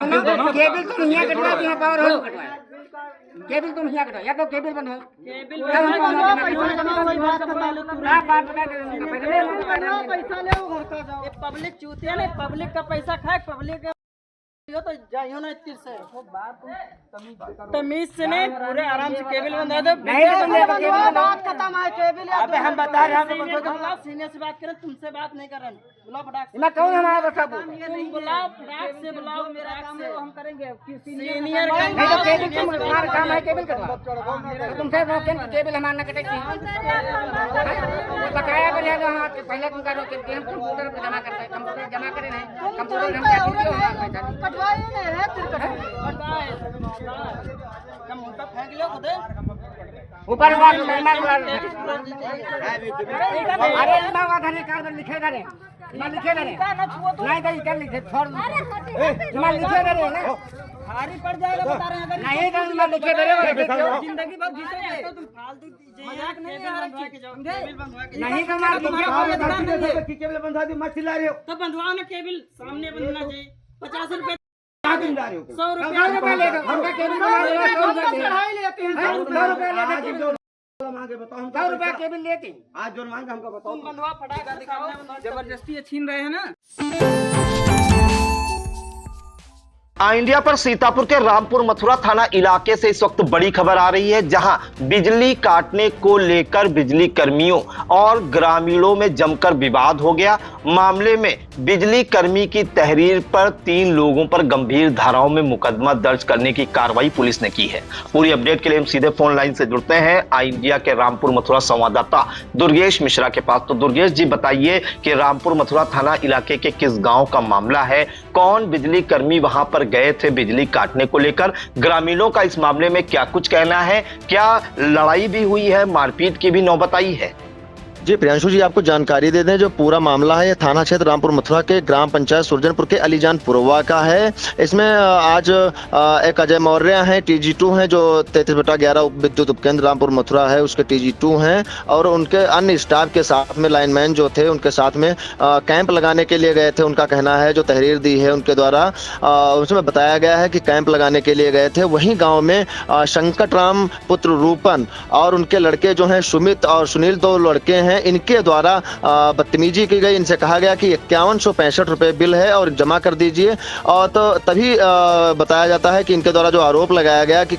Cable तुम यहाँ कटवा दिया पावर हाउस कटवाया, केबल तुम यहाँ कटवा या तो केबल बंद हो, पब्लिक चूतिया नहीं, पब्लिक का पैसा खाए, पब्लिक तो जाइयो ना इतनी से तमीज से नहीं, पूरे आराम से केबल बंधा दो। बात खत्म है, केबल अबे हम बता रहे हैं, सीनियर से बात करें, तुमसे बात नहीं कर रहे। बुलाओ फटाक से, मैं कौन हमारा बसा तुम बुलाओ फटाक से, बुलाओ, मेरा काम है वो हम करेंगे। सीनियर नहीं तो केबल तुम्हारा काम है केबल कटवा, तुमसे केबल हमारा न कटेगी, बकाया पर यहाँ पहले तुम करो कि हम कंप्यूटर पर जमा करते हैं, कंप्यूटर जमा करें नहीं, कंप्यूटर हम क्या ड्यूटी होगा ऊपर अरे कार्ड लिखे करे लिखे करे नहीं तो क्या लिखे छोड़ लिखे करे ना भारी पड़ जाएगा, बता रहे हैं। नहीं तो मैं लिखे करे जिंदगी बहुत घिसोगे, तुम फालतू मजाक नहीं नहीं तो केबल बंधा दी, मत चिल्ला रहे हो तो बंधवाओ ना, केबल सामने बंधना चाहिए। 50 रुपए 100 रुपए ले दो, हमका केबल लेते हैं, 100 रुपए मांगे बताओ, हम 100 रुपए केबल लेते हैं। आज जो मांगे हमको बताओ। तुम बंधवा फटाक दिखाओ, जबरदस्ती छीन रहे हैं ना। इंडिया पर सीतापुर के रामपुर मथुरा थाना इलाके से इस वक्त बड़ी खबर आ रही है, जहां बिजली काटने को लेकर बिजली कर्मियों और ग्रामीणों में जमकर विवाद हो गया। मामले में बिजली कर्मी की तहरीर पर 3 लोगों पर गंभीर धाराओं में मुकदमा दर्ज करने की कार्रवाई पुलिस ने की है। पूरी अपडेट के लिए हम सीधे फोन लाइन से जुड़ते हैं इंडिया के रामपुर मथुरा संवाददाता दुर्गेश मिश्रा के पास। तो दुर्गेश जी बताइए कि रामपुर मथुरा थाना इलाके के किस गांव का मामला है, कौन बिजली कर्मी वहां पर गए थे बिजली काटने को लेकर, ग्रामीणों का इस मामले में क्या कुछ कहना है, क्या लड़ाई भी हुई है, मारपीट की भी नौबत आई है? जी प्रियांशु जी, आपको जानकारी दे दें, जो पूरा मामला है ये थाना क्षेत्र रामपुर मथुरा के ग्राम पंचायत सुरजनपुर के अलीजान पुरवा का है। इसमें आज एक अजय मौर्य हैं, TG2 हैं, जो 33/11 विद्युत उपकेंद्र रामपुर मथुरा है उसके TG2 हैं, और उनके अन्य स्टाफ के साथ में लाइनमैन जो थे उनके साथ में कैंप लगाने के लिए गए थे। उनका कहना है, जो तहरीर दी है उनके द्वारा, उसमें बताया गया है कि कैंप लगाने के लिए गए थे। वहीं गाँव में संकटराम पुत्र रूपन और उनके लड़के जो हैं सुमित और सुनील, 2 लड़के हैं, इनके द्वारा बदतमीजी की गई। इनसे कहा गया कि 5165 रुपए बिल है और जमा कर दीजिए, और तो तभी बताया जाता है कि इनके द्वारा जो आरोप लगाया गया कि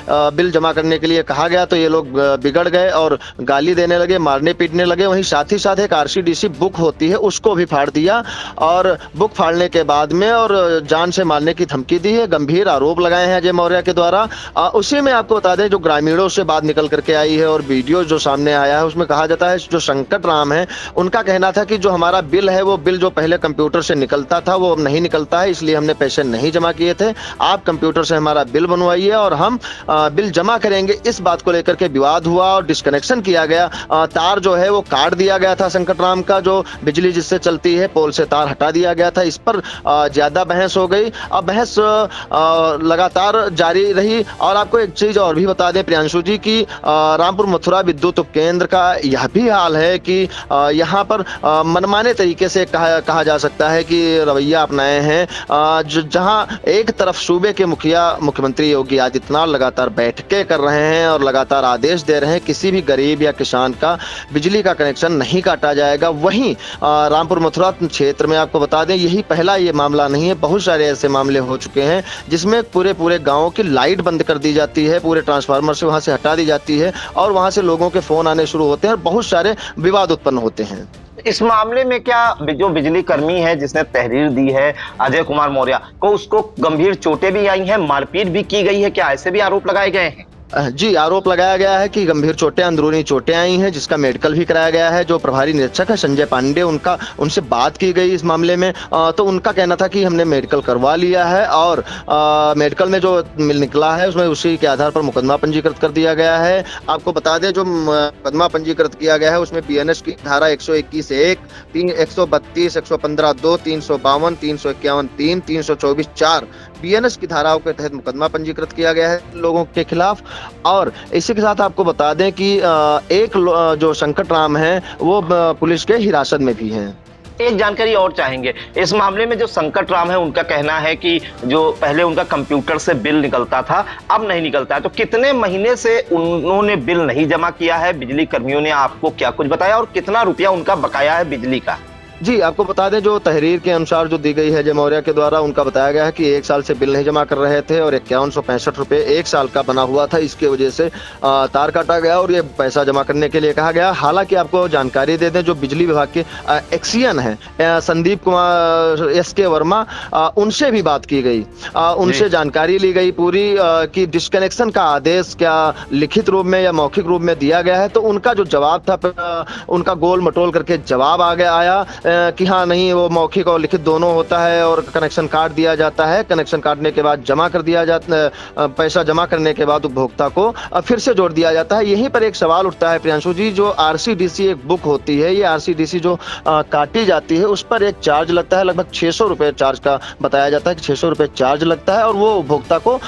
बिल जमा करने के लिए कहा गया, तो ये लोग बिगड़ गए और गाली देने लगे, मारने पीटने लगे। वहीं साथ ही साथ एक RCDC बुक होती है उसको भी फाड़ दिया, और बुक फाड़ने के बाद में और जान से मारने की धमकी दी है। गंभीर आरोप लगाए हैं अजय मौर्य के द्वारा। उसी में आपको बता दें, जो ग्रामीणों से बात निकल करके आई है और वीडियो जो सामने आया है उसमें कहा जाता है, जो संकट राम है उनका कहना था कि जो हमारा बिल है वो बिल जो पहले कंप्यूटर से निकलता था वो अब नहीं निकलता है, इसलिए हमने पैसे नहीं जमा किए थे। आप कंप्यूटर से हमारा बिल बनवाइए और हम बिल जमा करेंगे। इस बात को लेकर के विवाद हुआ और डिस्कनेक्शन किया गया। तार जो है वो काट दिया गया था संकट राम का, जो बिजली जिससे चलती है पोल से तार हटा दिया गया था। इस पर ज्यादा बहस हो गई। अब बहस लगातार जारी रही। और आपको एक चीज और भी बता दें प्रियांशु जी की रामपुर मथुरा विद्युत उपकेंद्र का यह भी हाल है कि यहाँ पर मनमाने तरीके से कहा जा सकता है कि रवैया अपनाए हैं, जहाँ एक तरफ सूबे के मुख्यमंत्री योगी आदित्यनाथ लगातार बैठकें कर रहे हैं और लगातार आदेश दे रहे हैं किसी भी गरीब या किसान का बिजली का कनेक्शन नहीं काटा जाएगा। वहीं रामपुर मथुरा क्षेत्र में आपको बता दें, यही पहला ये मामला नहीं है, बहुत सारे ऐसे मामले हो चुके हैं जिसमें पूरे गाँव की लाइट बंद कर दी जाती है, पूरे ट्रांसफार्मर से वहां से हटा दी जाती है और वहां से लोगों के फोन आने शुरू होते हैं और बहुत सारे विवाद उत्पन्न होते हैं। इस मामले में क्या जो बिजली कर्मी है जिसने तहरीर दी है अजय कुमार मौर्य को, उसको गंभीर चोटें भी आई हैं, मारपीट भी की गई है, क्या ऐसे भी आरोप लगाए गए हैं? जी, आरोप लगाया गया है कि गंभीर चोटें, अंदरूनी चोटें आई हैं, जिसका मेडिकल भी कराया गया है। जो प्रभारी निरीक्षक है संजय पांडे, उनसे बात की गई इस मामले में, तो उनका कहना था कि हमने मेडिकल करवा लिया है और मेडिकल में जो निकला है उसमें उसी के आधार पर मुकदमा पंजीकृत कर दिया गया है। आपको बता दें, जो मुकदमा पंजीकृत किया गया है उसमें BNS की धारा 121(1), 132, 115(2), 352, 351(3), 324(4) BNS की धाराओं के तहत मुकदमा पंजीकृत किया गया है लोगों के खिलाफ। और इसी के साथ आपको बता दें कि एक जो संकट राम है वो पुलिस के हिरासत में भी हैं। एक जानकारी और चाहेंगे इस मामले में। जो संकट राम है उनका कहना है कि जो पहले उनका कंप्यूटर से बिल निकलता था अब नहीं निकलता है, तो कितने महीने से उन्होंने बिल नहीं जमा किया है? बिजली कर्मियों ने आपको क्या कुछ बताया और कितना रुपया उनका बकाया है बिजली का? जी, आपको बता दें जो तहरीर के अनुसार जो दी गई है अजय मौर्य के द्वारा, उनका बताया गया है कि 1 साल से बिल नहीं जमा कर रहे थे और 5165 रुपये 1 साल का बना हुआ था। इसकी वजह से तार काटा गया और ये पैसा जमा करने के लिए कहा गया। हालांकि आपको जानकारी दे दें जो बिजली विभाग के एक्सियन है संदीप कुमार SK वर्मा, उनसे भी बात की गई, उनसे जानकारी ली गई पूरी कि डिस्कनेक्शन का आदेश क्या लिखित रूप में या मौखिक रूप में दिया गया है। तो उनका जो जवाब था उनका गोल मटोल करके जवाब आया कि हाँ नहीं, वो मौखिक और लिखित दोनों होता है और कनेक्शन काट दिया जाता है। कनेक्शन काटने के बाद जमा कर दिया जाता, पैसा जमा करने के बाद उपभोक्ता को फिर से जोड़ दिया जाता है। यहीं पर एक सवाल उठता है प्रियांशु जी, जो RCDC एक बुक होती है, ये RCDC जो काटी जाती है उस पर एक चार्ज लगता है, लगभग 600 रुपये चार्ज का बताया जाता है कि 600 रुपये चार्ज लगता है और वो उपभोक्ता को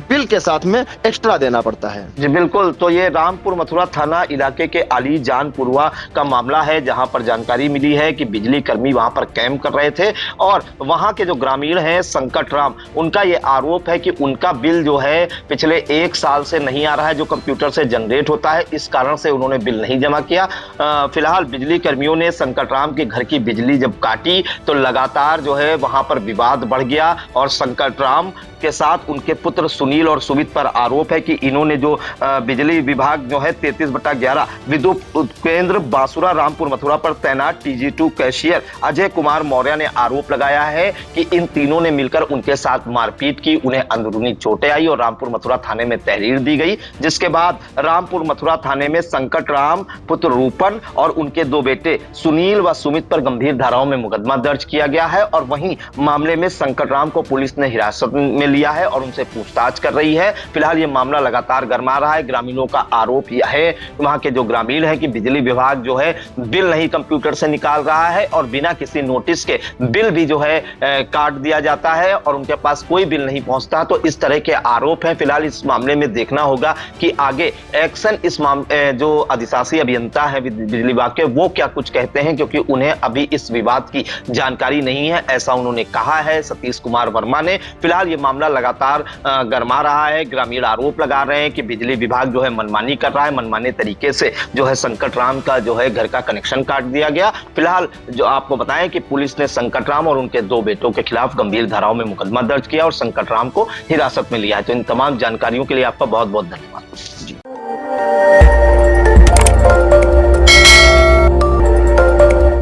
बिल के साथ में एक्स्ट्रा देना पड़ता है। जी बिल्कुल, तो ये रामपुर मथुरा थाना इलाके के अलीजानपुरवा का मामला है, जहां पर जानकारी मिली है कि बिजली कर्मी वहां पर कैंप कर रहे थे और वहां के जो ग्रामीण हैं संकट राम, उनका ये आरोप है कि उनका बिल जो है पिछले 1 साल से नहीं आ रहा है, जो कंप्यूटर से जनरेट होता है, इस कारण से उन्होंने बिल नहीं जमा किया। फिलहाल बिजली कर्मियों ने संकट राम के घर की बिजली जब काटी तो लगातार जो है वहां पर विवाद बढ़ गया और संकट राम के साथ उनके पुत्र सुनील और सुमित पर आरोप है कि इन्होंने जो बिजली विभाग जो है 33/11 विद्युत केंद्र बासुरा रामपुर मथुरा पर तैनात TG2 कैशियर अजय कुमार मौर्य ने आरोप लगाया है कि इन तीनों ने मिलकर उनके साथ मारपीट की, उन्हें अंदरूनी चोटें आई और रामपुर मथुरा थाने में तहरीर दी गई, जिसके बाद रामपुर मथुरा थाने में संकट राम, पुत्र रूपन और उनके 2 बेटे सुनील व सुमित पर गंभीर धाराओं में मुकदमा दर्ज किया गया है। और वहीं मामले में संकट राम को पुलिस ने हिरासत में लिया है और उनसे पूछताछ कर रही है। फिलहाल ये मामला लगातार गरमा रहा है। ग्रामीणों का आरोप यह है, वहां के जो ग्रामीण है कि बिजली विभाग जो है बिल नहीं कंप्यूटर से निकाल रहा है और बिना किसी नोटिस के बिल भी जो है काट दिया जाता है और उनके पास कोई बिल नहीं पहुंचता। तो इस तरह के आरोप हैं। फिलहाल इस मामले में देखना होगा कि आगे एक्शन इस जो अधिशासी अभियंता है बिजली विभाग के, वो क्या कुछ कहते हैं, क्योंकि उन्हें अभी इस विवाद की जानकारी नहीं है, ऐसा उन्होंने कहा है सतीश कुमार वर्मा ने। फिलहाल ये मामला लगातार गरमा रहा है। ग्रामीण आरोप लगा रहे हैं कि बिजली विभाग जो है मनमानी कर रहा है, मनमाने तरीके से जो है संकट राम का जो है घर का कनेक्शन काट दिया गया। फिलहाल जो आपको बताएं कि पुलिस ने संकट राम और उनके 2 बेटों के खिलाफ गंभीर धाराओं में मुकदमा दर्ज किया और संकट राम को हिरासत में लिया है। तो इन तमाम जानकारियों के लिए आपका बहुत बहुत धन्यवाद।